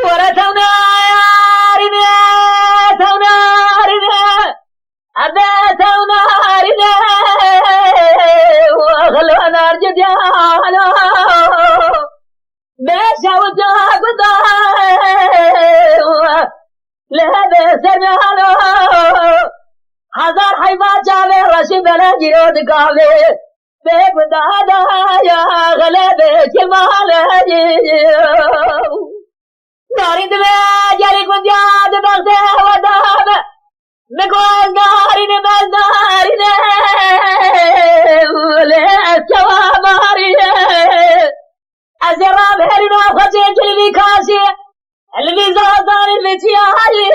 ولا تونا رنا تونا رنا أبدا تونا رنا وخلوا نار جديانا بيشا وجاك وضايا لهذا سنانا هزار حيفا جابي رشي بلا جيرود قابي بيك ودادا يا غلبي جمال ناري دمي جالي كنت ياد بغده وداب مقوز ناري نبز ناري ولا سوا ماري أزراب هرنا خجي جلبي كاسي اللي زادان اللي تياري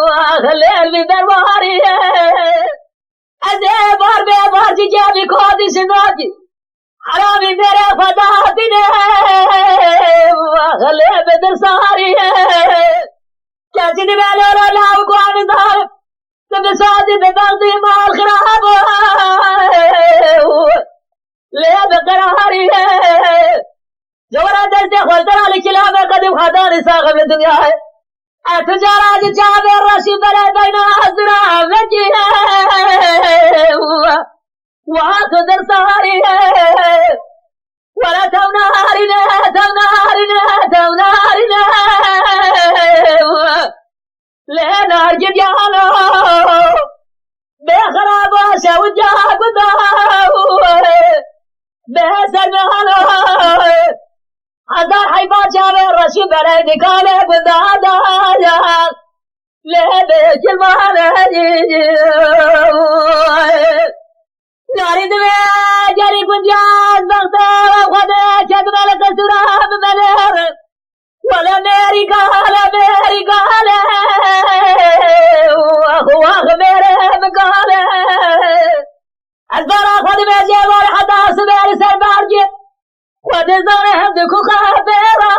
وأخلي اللي درباري أزي بار بار جابي كودي سنادي حرامي میرے خدا دینے وأخلي بدر ساري كاسي دي بالولا لاو قوان دار تبسادي ببغضي مع الخراب ليه بقراري جورا دلتي خلطر على كلام قدم خداني ساغم الدنيا التجارة جابر الرشي بلا بين أزرع مجيه وأخذ الصهاري ولا تونارنا تونارنا تونارنا لنا جديانا بخراب شوجا قداه بسنانا هزار حيفا جابر رشي بلد كالي قدادا لبيك المعنى ناري دمي جاري كنجاز بغتا وخدا كدمال كسراب منير ولا ميري قال واخ ميري مقال الزرا خد بيجي ولا حدا سبيري سربارجي ودزار هدكو خابيرا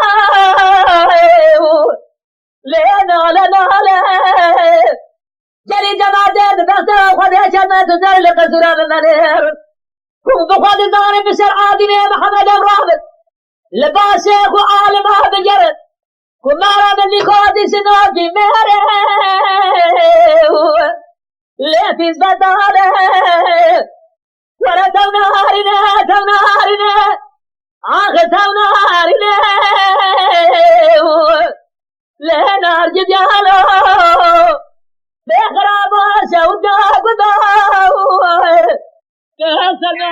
لنا جري جماعة بغتا وخدا كدمال تزار لكسراب منير وبخد زار بسر عادمي محمد الرابط لباسك وعالمها بجرد ومارا من لكودي سنوكي ميري لفيز بدالي ولا تونارنا تونارنا آخر تونارنا لنار جديانا بخرابا شودا قداو كسرنا